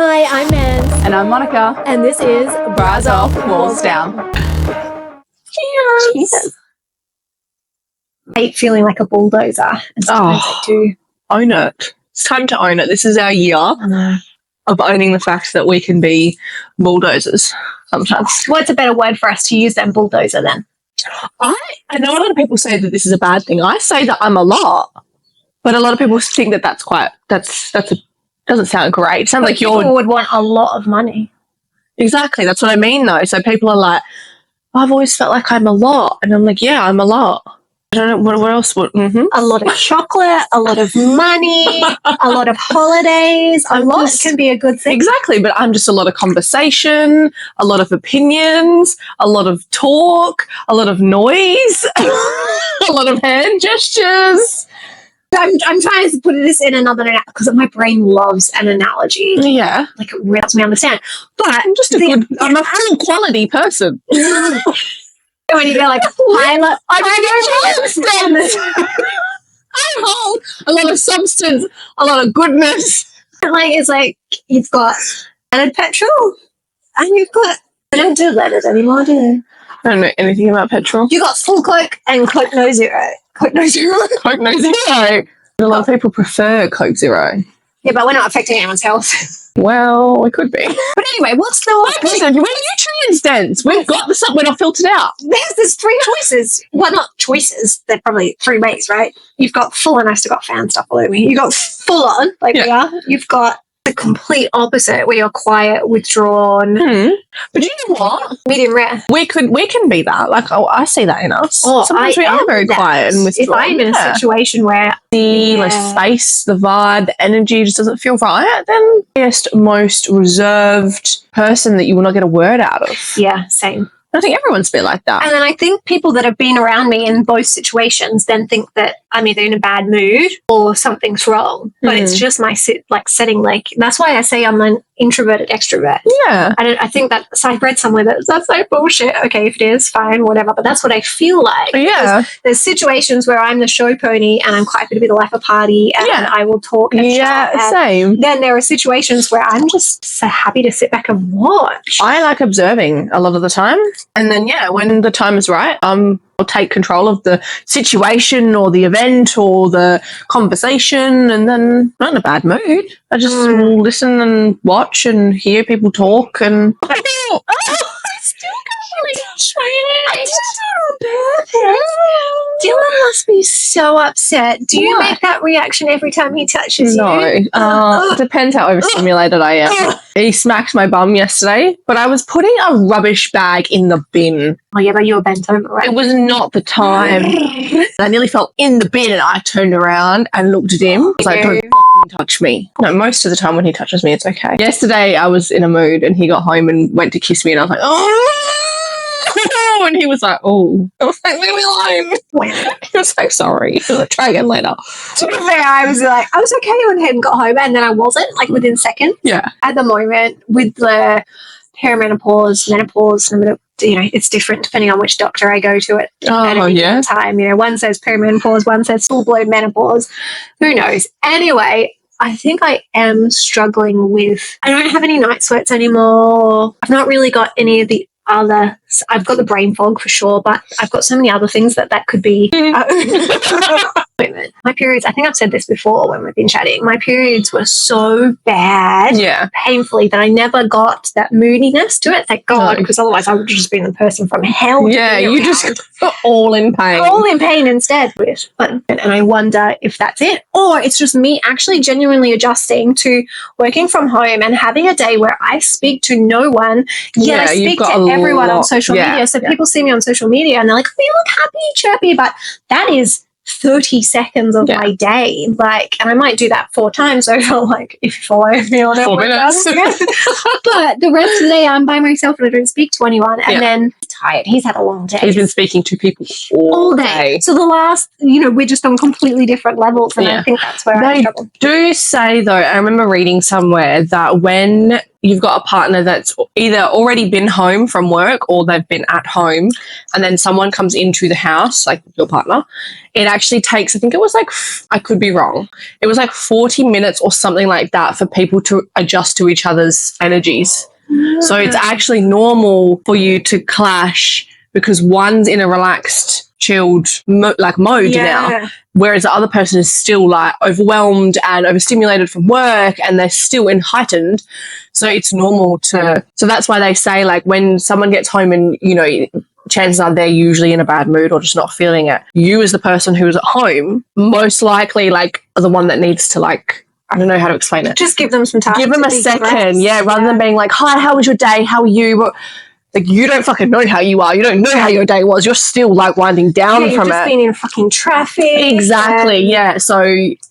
Hi, I'm Mans. And I'm Monica. And this is Bras Off, Walls Down. Cheers. I hate feeling like a bulldozer. And sometimes I do. Own it. It's time to own it. This is our year of owning the fact that we can be bulldozers sometimes. What's a better word for us to use than bulldozer then? I know a lot of people say that this is a bad thing. I say that I'm a lot, but a lot of people think that doesn't sound great. It sounds like people would want a lot of money. Exactly. That's what I mean, though. So people are like, I've always felt like I'm a lot. And I'm like, yeah, I'm a lot. I don't know what else. A lot of chocolate, a lot of money, a lot of holidays. A lot can be a good thing. Exactly. But I'm just a lot of conversation, a lot of opinions, a lot of talk, a lot of noise, a lot of hand gestures. I'm trying to put this in another because my brain loves an analogy. Yeah. Like it really helps me understand. But I'm a full quality person. When you go like, I hold a lot of substance, a lot of goodness. Like it's like you've got leaded petrol and you've got they don't do leaded anymore, do they? I don't know anything about petrol. You got full Coke and Coke No Zero. Coke No Zero. Coke No Zero. A lot of people prefer Coke Zero. Yeah, but we're not affecting anyone's health. Well, we could be. But anyway, what's the... Listen, we're nutrients dense. We've got the stuff. We're not filtered out. There's three choices. Well, not choices. They're probably three ways, right? You've got full, and I still got fan stuff all over me. You've got full on, like we are. You've got the complete opposite, where you're quiet, withdrawn. But you know what? Medium rare. We can be that. Like, I see that in us. Sometimes we are very quiet and withdrawn. If I'm in a situation where the space, the vibe, the energy just doesn't feel right, then just most reserved person that you will not get a word out of. Yeah, same. I think everyone's a bit like that. And then I think people that have been around me in both situations then think that I'm either in a bad mood or something's wrong. But it's just my setting. Like that's why I say I'm an introverted extrovert. Yeah. I think that. So I read somewhere that's like bullshit. Okay, if it is, fine, whatever. But that's what I feel like. Yeah. There's situations where I'm the show pony and I'm quite happy to be the life of party and I will talk. And same. Then there are situations where I'm just so happy to sit back and watch. I like observing a lot of the time. And then, when the time is right, I'll take control of the situation or the event or the conversation, and then I'm not in a bad mood. I just will listen and watch and hear people talk and... I still I did it on purpose. Dylan must be so upset. Do you make that reaction every time he touches you? No. It depends how overstimulated I am. He smacked my bum yesterday, but I was putting a rubbish bag in the bin. Oh, yeah, but you were bent over, right? It was not the time. I nearly fell in the bin and I turned around and looked at him. I was like, don't fucking touch me. No, most of the time when he touches me, it's okay. Yesterday, I was in a mood and he got home and went to kiss me and I was like, oh! And he was like, oh. I was like, leave me alone. He was like, sorry. He was like, try again later. To be fair, I was okay when he got home and then I wasn't, like within seconds. Yeah. At the moment, with the perimenopause, menopause, it's different depending on which doctor I go to at any time. One says perimenopause, one says full-blown menopause. Who knows? Anyway, I think I am struggling with... I don't have any night sweats anymore. I've not really got any of the other... I've got the brain fog for sure, but I've got so many other things that could be... My periods, I think I've said this before when we've been chatting, my periods were so bad, painfully, that I never got that moodiness to it, thank God, because otherwise I would have just been the person from hell. Yeah, you just got all in pain. All in pain instead. And I wonder if that's it, or it's just me actually genuinely adjusting to working from home and having a day where I speak to no one, yet I speak to everyone on social media. So people see me on social media and they're like, oh, you look happy, chirpy, but that is 30 seconds of my day, and I might do that 4 times over, if you follow me on 4 minutes. But the rest of the day I'm by myself and I don't speak to anyone, and then tired. He's had a long day. He's been speaking to people all day. So the last, we're just on completely different levels, and I think that's where I struggle. Do say though, I remember reading somewhere that when you've got a partner that's either already been home from work or they've been at home, and then someone comes into the house, like your partner, it actually takes, I think it was like, I could be wrong, it was like 40 minutes or something like that for people to adjust to each other's energies. So it's actually normal for you to clash because one's in a relaxed, chilled mode now, whereas the other person is still like overwhelmed and overstimulated from work and they're still in heightened. So it's normal to, so that's why they say like when someone gets home and, you know, chances are they're usually in a bad mood or just not feeling it. You as the person who's at home, most likely like are the one that needs to like, I don't know how to explain it. Just give them some time. Give them a second, rather than being like, hi, how was your day? How are you? But, like, you don't fucking know how you are. You don't know how your day was. You're still, like, winding down from it. You've just been in fucking traffic. Exactly, yeah. So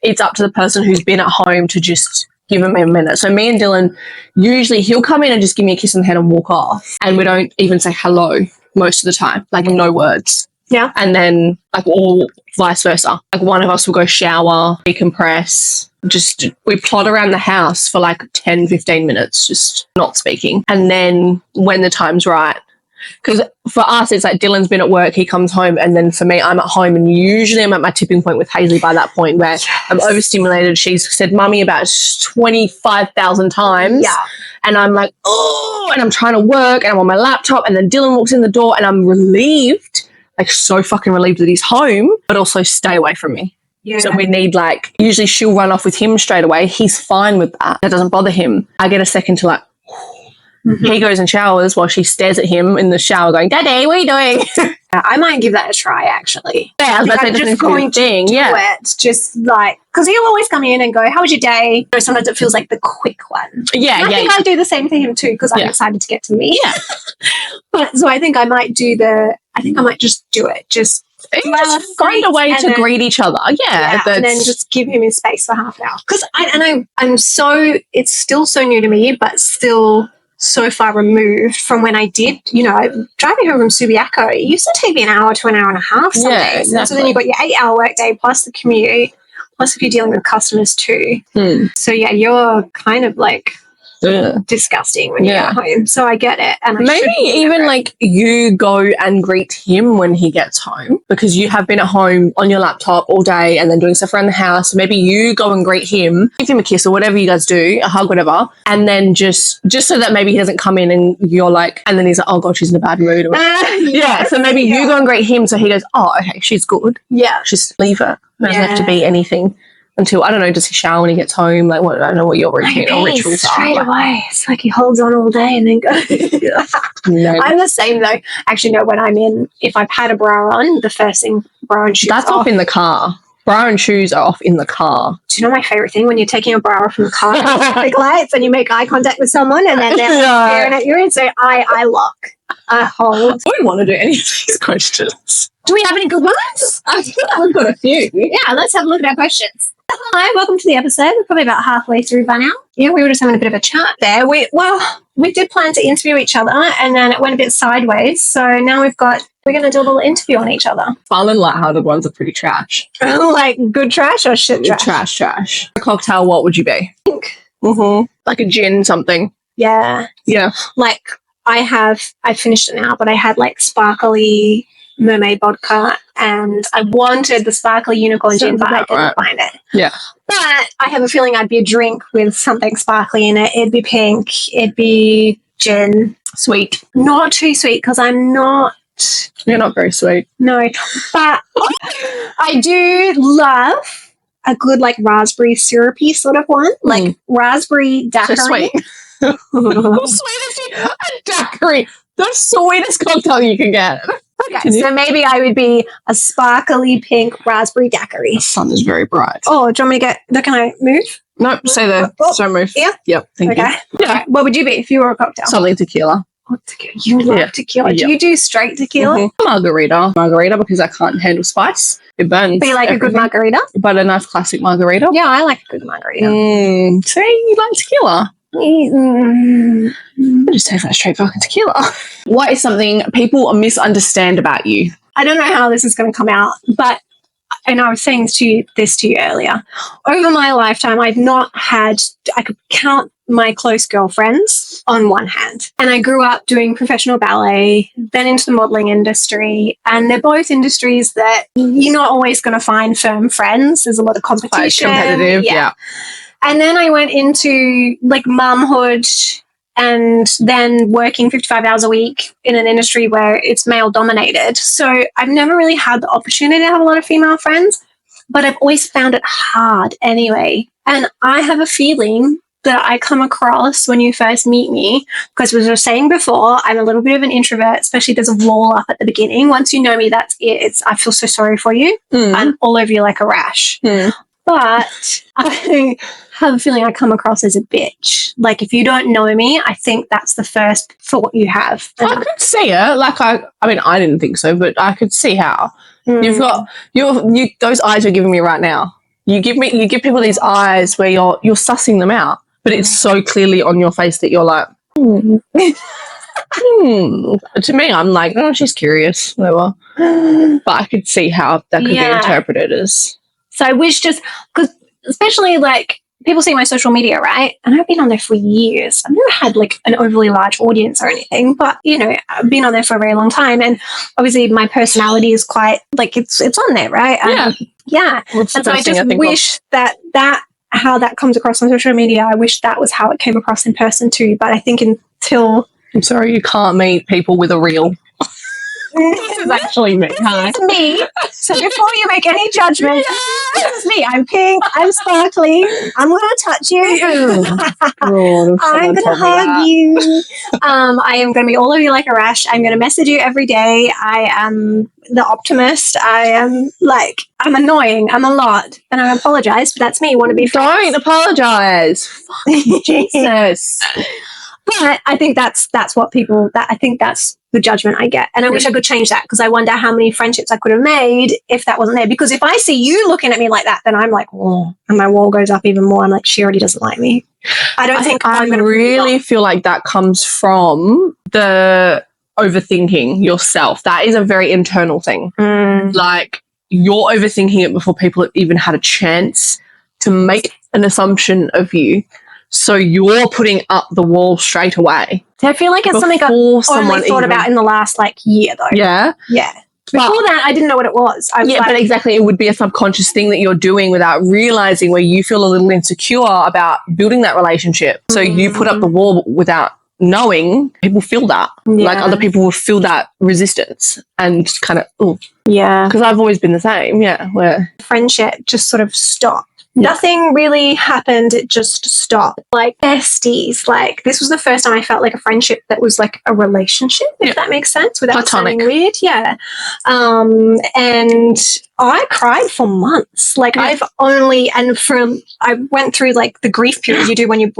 it's up to the person who's been at home to just give him a minute. So me and Dylan, usually he'll come in and just give me a kiss on the head and walk off. And we don't even say hello most of the time. Like, no words. Yeah. And then, like, all vice versa. Like, one of us will go shower, decompress, just we plod around the house for like 10, 15 minutes, just not speaking. And then when the time's right, because for us, it's like Dylan's been at work, he comes home, and then for me, I'm at home, and usually I'm at my tipping point with Hazeley by that point where I'm overstimulated. She's said mummy about 25,000 times. Yeah. And I'm like, oh, and I'm trying to work, and I'm on my laptop, and then Dylan walks in the door, and I'm relieved, like so fucking relieved that he's home, but also stay away from me. Yeah. So we need like, usually she'll run off with him straight away. He's fine with that. That doesn't bother him. I get a second to like, he goes and showers while she stares at him in the shower going, Daddy, what are you doing? I might give that a try, actually. Yeah, I'm just going to do it. Just like, because he'll always come in and go, how was your day? You know, sometimes it feels like the quick one. Yeah, and I think I do the same to him too because I'm excited to get to me. Yeah. But so I think I might just do it. Just find a way to greet each other. Yeah. And then just give him his space for half an hour. Because I'm so, it's still so new to me, but still so far removed from when I did, you know, driving home from Subiaco. It used to take me an hour to an hour and a half some days. Exactly. And so then you've got your 8-hour workday plus the commute, plus if you're dealing with customers too. So yeah, you're kind of like disgusting when you're at home. So I get it. And maybe even like you go and greet him when he gets home because you have been at home on your laptop all day and then doing stuff around the house. So maybe you go and greet him, give him a kiss or whatever you guys do, a hug, whatever. And then just so that maybe he doesn't come in and you're like, and then he's like, oh God, she's in a bad mood. So maybe you go and greet him. So he goes, oh, okay, she's good. Yeah. Just leave her. It doesn't have to be anything. Until, I don't know, does he shower when he gets home? Like, what? I don't know what your routine or rituals are. Straight away. It's like he holds on all day and then goes. I'm the same though. Actually, no, when I'm in, if I've had a bra on, the first thing, bra and shoes That's off in the car. Bra and shoes are off in the car. Do you know my favourite thing? When you're taking your bra off from the car, traffic lights, and you make eye contact with someone and then they're staring at you and say, I lock. I hold. I don't want to do any of these questions. Do we have any good ones? I've got a few. Yeah, let's have a look at our questions. Hi, welcome to the episode. We're probably about halfway through by now. Yeah, we were just having a bit of a chat there. We did plan to interview each other and then it went a bit sideways. So now we're going to do a little interview on each other. Fun and lighthearted ones are pretty trash. Like good trash or shit trash? Trash. A cocktail, what would you be? Pink. Like a gin something. Yeah. Yeah. Like I finished it now, but I had like sparkly mermaid vodka and I wanted the sparkly unicorn gin, but I didn't find it. Yeah. But I have a feeling I'd be a drink with something sparkly in it. It'd be pink. It'd be gin. Sweet. Not too sweet because I'm not. You're not very sweet. No. But I do love a good like raspberry syrupy sort of one. Like raspberry daiquiri. So sweet. A daiquiri. The sweetest cocktail you can get. Okay, so maybe I would be a sparkly pink raspberry daiquiri. The sun is very bright. Oh, do you want me to get... Can I move? No, stay there. Don't move. Yeah? Yep, thank you. Yeah. Right. What would you be if you were a cocktail? Something tequila. Oh, tequila. You love tequila. Do you do straight tequila? Margarita because I can't handle spice. It burns. But you like everything. A good margarita? But a nice classic margarita. Yeah, I like a good margarita. See, you like tequila. I just taste like straight fucking tequila. What is something people misunderstand about you? I don't know how this is going to come out, but and I was saying this to you earlier, over my lifetime, I could count my close girlfriends on one hand. And I grew up doing professional ballet, then into the modeling industry. And they're both industries that you're not always going to find firm friends. There's a lot of competition. Quite competitive, yeah. And then I went into like mumhood and then working 55 hours a week in an industry where it's male dominated. So I've never really had the opportunity to have a lot of female friends, but I've always found it hard anyway. And I have a feeling that I come across when you first meet me, because as I was saying before, I'm a little bit of an introvert, especially there's a wall up at the beginning. Once you know me, that's it. I feel so sorry for you. I'm all over you like a rash. But I have a feeling I come across as a bitch. Like, if you don't know me, I think that's the first thought you have. I could see it. Like, I mean, I didn't think so, but I could see how. You've got those eyes you're giving me right now. You give people these eyes where you're sussing them out, but it's so clearly on your face that you're like, To me, I'm like, oh, she's curious. Whatever. But I could see how that could be interpreted as. So I wish because especially like people see my social media, right? And I've been on there for years. I've never had like an overly large audience or anything, but you know, I've been on there for a very long time. And obviously my personality is quite like it's on there, right? Yeah. And so I just wish that how that comes across on social media, I wish that was how it came across in person too. But I think until... I'm sorry you can't meet people with a real... This is actually me. Hi. This is me. So before you make any judgment, this is me. I'm pink. I'm sparkly. I'm going to touch you. I'm going to hug you. I am going to be all over you like a rash. I'm going to message you every day. I am the optimist. I'm annoying. I'm a lot. And I apologize, but that's me. You want to be friends. Don't apologize. Fucking Jesus. But I think that's what people, I think that's the judgment I get. And I wish I could change that, because I wonder how many friendships I could have made if that wasn't there. Because if I see you looking at me like that, then I'm like, whoa, and my wall goes up even more. I'm like, she already doesn't like me. I think I'm going to really feel like that comes from the overthinking yourself. That is a very internal thing. Like, you're overthinking it before people have even had a chance to make an assumption of you. So you're putting up the wall straight away. So I feel like it's something I've only thought about in the last year, though. Yeah? Yeah. Before that, I didn't know what it was. But exactly. It would be a subconscious thing that you're doing without realizing, where you feel a little insecure about building that relationship. So you put up the wall without knowing. People feel that. Yeah. Like, other people will feel that resistance and kind of, oh. Yeah. Because I've always been the same, where friendship just sort of stopped. Yeah. Nothing really happened. It just stopped. Like besties. Like, this was the first time I felt like a friendship that was like a relationship, if that makes sense, without sounding weird. Yeah. And I cried for months. Like, I went through like the grief period you do when you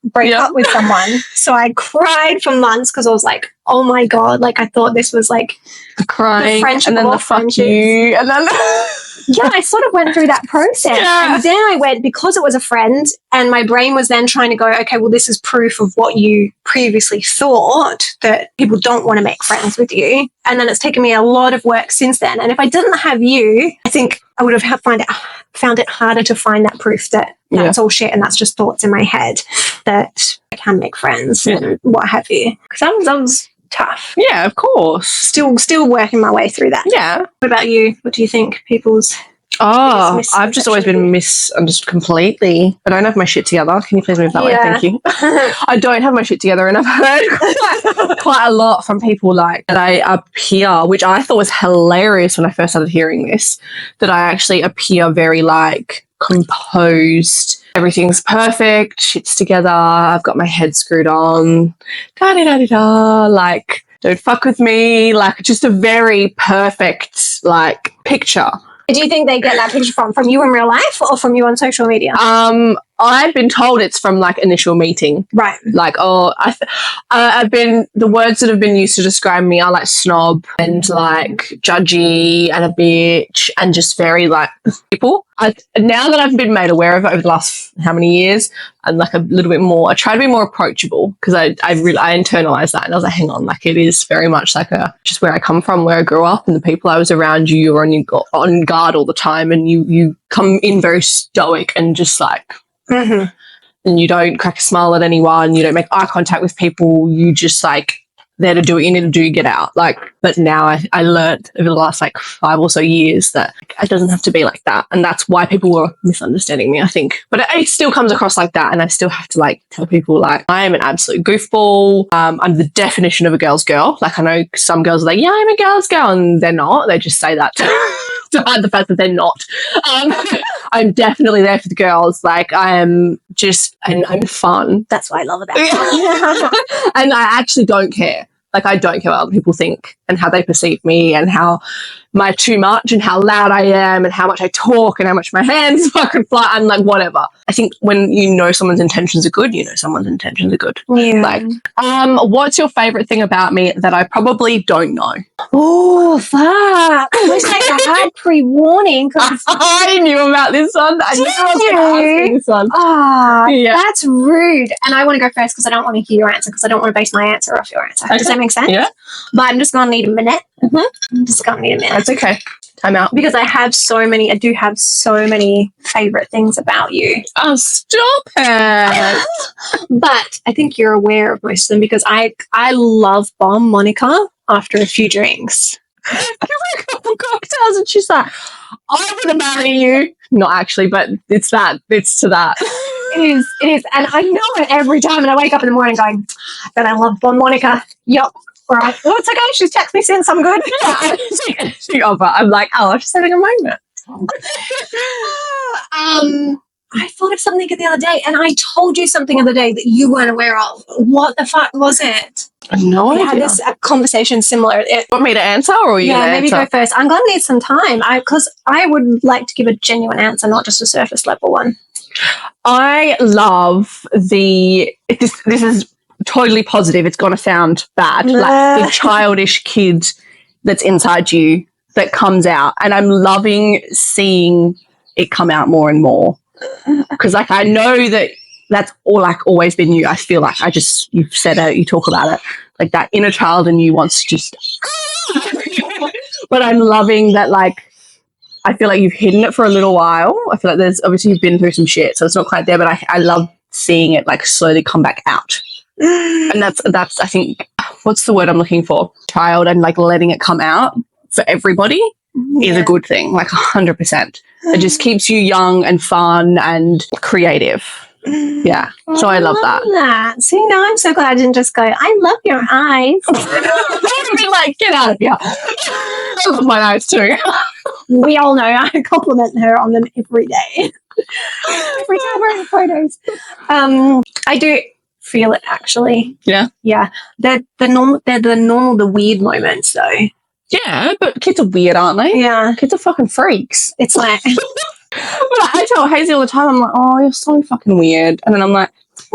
break up with someone. So I cried for months because I was like, oh my God, like I thought this was like the crying, the friendship, and then the fuck you, and then I sort of went through that process. Yeah. And then I went, because it was a friend, and my brain was then trying to go, okay, well, this is proof of what you previously thought, that people don't want to make friends with you. And then it's taken me a lot of work since then. And if I didn't have you, I think I would have found it harder to find that proof that that's all shit and that's just thoughts in my head, that I can make friends and what have you. Because that was tough. Yeah, of course. Still working my way through that. Yeah. What about you? What do you think people's... I've just always been misunderstood completely. I don't have my shit together. Can you please move that way? Thank you. I don't have my shit together, and I've heard quite a lot from people like that I appear, which I thought was hilarious when I first started hearing this, that I actually appear very like composed. Everything's perfect, shit's together, I've got my head screwed on, da-da-da-da-da, like, don't fuck with me, like, just a very perfect, like, picture. Do you think they get that picture from you in real life or from you on social media? I've been told it's from like initial meeting. Right. Like, the words that have been used to describe me are like snob and like judgy and a bitch and just very like people. Now that I've been made aware of it over the last how many years, I'm like a little bit more, I try to be more approachable because I internalized that and I was like, hang on, like it is very much like just where I come from, where I grew up and the people I was around, you're on guard all the time and you come in very stoic and just like, and you don't crack a smile at anyone, you don't make eye contact with people, you just like there to do what you need to do, get out. Like, but now I learned over the last like 5 or so years that it doesn't have to be like that, and that's why people were misunderstanding me, I think. But it still comes across like that, and I still have to like tell people like I am an absolute goofball. I'm the definition of a girl's girl. Like I know some girls are like, yeah, I'm a girl's girl, and they're not. They just say that to hide the fact that they're not. I'm definitely there for the girls. Like I am just, and I'm fun. That's what I love about it. And I actually don't care. Like I don't care what other people think and how they perceive me and how my too much and how loud I am and how much I talk and how much my hands fucking fly. I'm like, whatever. I think when you know someone's intentions are good, you know someone's intentions are good. Yeah. Like, what's your favorite thing about me that I probably don't know? Oh, fuck. I wish I had pre-warning. I knew about this one. I knew I was going to ask you this one. Yeah. That's rude. And I want to go first because I don't want to hear your answer because I don't want to base my answer off your answer. Okay. Does that make sense? Yeah. But I'm just going to need a minute. I'm just going to need a minute. That's okay. Time out. Because I do have so many favorite things about you. Oh, stop it. But I think you're aware of most of them because I love bomb Monica after a few drinks. Give her a couple cocktails and she's like, I want to marry you. Not actually, but it's to that. It is. And I know it every time. And I wake up in the morning going, that I love bomb Monica. Yup. Right. Well, it's okay. She's texted me since I'm good. I'm like, I'm just having a moment. I thought of something the other day, and I told you something the other day that you weren't aware of. What the fuck was it? No idea. We had this conversation similar. Want me to answer, or are you going to maybe answer? go first. I'm going to need some time because I would like to give a genuine answer, not just a surface level one. I love this is totally positive. It's going to sound bad. Like the childish kid that's inside you that comes out. And I'm loving seeing it come out more and more. Because like I know that's all like always been you. I feel like you've said it, you talk about it. Like that inner child in you wants to just but I'm loving that like I feel like you've hidden it for a little while. I feel like there's obviously you've been through some shit, so it's not quite there, but I love seeing it like slowly come back out. And that's I think what's the word I'm looking for? Child, and like letting it come out for everybody is a good thing, like 100%. It just keeps you young and fun and creative. Yeah. So I love that. See, now I'm so glad I didn't just go, I love your eyes. I'd be like, get out of here. I love my eyes too. We all know I compliment her on them every day. Every time we're in photos. I do feel it actually. Yeah. Yeah. They're the weird moments though. Yeah, but kids are weird, aren't they? Yeah. Kids are fucking freaks. It's like But I tell Hazy all the time, I'm like, oh, you're so fucking weird. And then I'm like,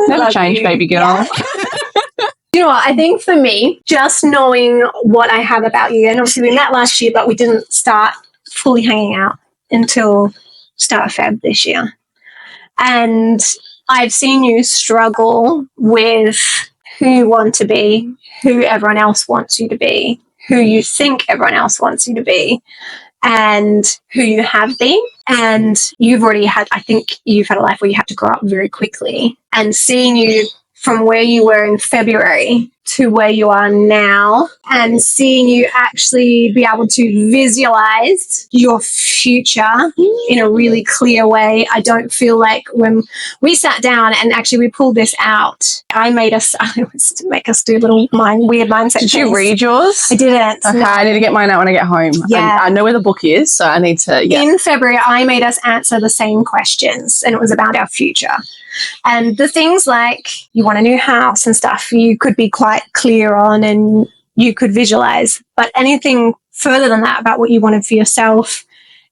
never change, baby girl. Yeah. You know what? I think for me, just knowing what I have about you, and obviously we met last year, but we didn't start fully hanging out until start of Feb this year. And I've seen you struggle with who you want to be, who everyone else wants you to be, who you think everyone else wants you to be, and who you have been. And you've already had, I think you've had a life where you had to grow up very quickly. And seeing you from where you were in February to where you are now, and seeing you actually be able to visualize your future in a really clear way. I don't feel like when we sat down and actually we pulled this out, I was to make us do little weird mindset Did things. you read yours? I didn't. Okay, no. I need to get mine out when I get home. Yeah. I know where the book is, so I need to, In February, I made us answer the same questions, and it was about our future. And the things like you want a new house and stuff, you could be quite clear on and you could visualize. But anything further than that about what you wanted for yourself,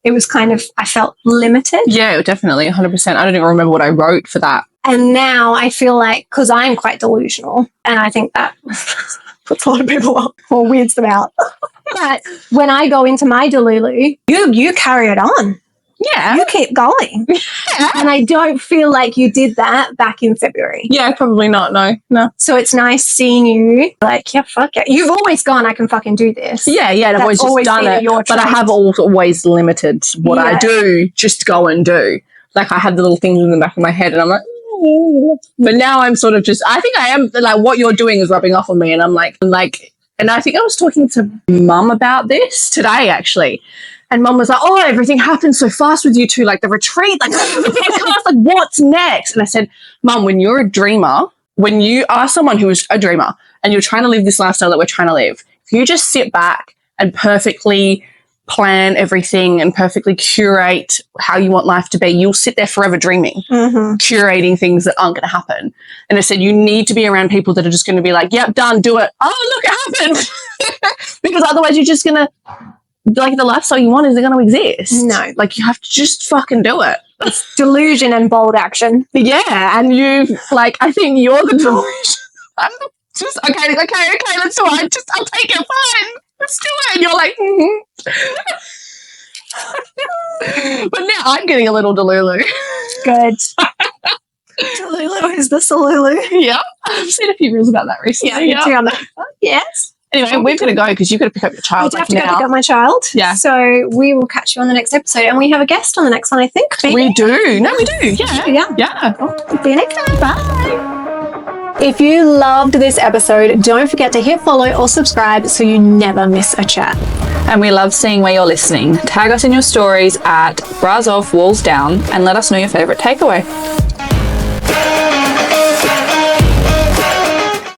it was kind of, I felt limited. Yeah, definitely, 100%. I don't even remember what I wrote for that. And now I feel like, because I'm quite delusional, and I think that puts a lot of people off or weirds them out. But when I go into my delulu, you carry it on. Yeah. You keep going. Yeah. And I don't feel like you did that back in February. Yeah, probably not. No. So it's nice seeing you like, yeah, fuck it. You've always gone, I can fucking do this. Yeah, and I've always just done it. But I have always limited what I do, just go and do. Like, I had the little things in the back of my head and I'm like, ooh. But now I'm sort of just, I think I am, like, what you're doing is rubbing off on me. And I'm like, and I think I was talking to Mum about this today, actually. And Mum was like, oh, everything happened so fast with you two, like the retreat, like the podcast, like what's next? And I said, Mum, when you're a dreamer, when you are someone who is a dreamer and you're trying to live this lifestyle that we're trying to live, if you just sit back and perfectly plan everything and perfectly curate how you want life to be, you'll sit there forever dreaming, curating things that aren't going to happen. And I said, you need to be around people that are just going to be like, yep, done, do it. Oh, look, it happened. Because otherwise you're just going to, like, the lifestyle you want isn't going to exist. No. Like, you have to just fucking do it. It's delusion and bold action. Yeah, and you, like, I think you're the delusion. I'm just, okay, let's do it. I'll take it, fine. Let's do it. And you're like, But now I'm getting a little delulu. Good. Delulu is the Salulu. Yeah. I've seen a few reels about that recently. Yeah. I'm like, oh, yes. Anyway, we've got to go because you've got to pick up your child. I have to go pick up my child. Yeah. So we will catch you on the next episode. And we have a guest on the next one, I think. Maybe. We do. No, we do. Yeah. See you next time. Bye. If you loved this episode, don't forget to hit follow or subscribe so you never miss a chat. And we love seeing where you're listening. Tag us in your stories at Bras Off Walls Down and let us know your favourite takeaway.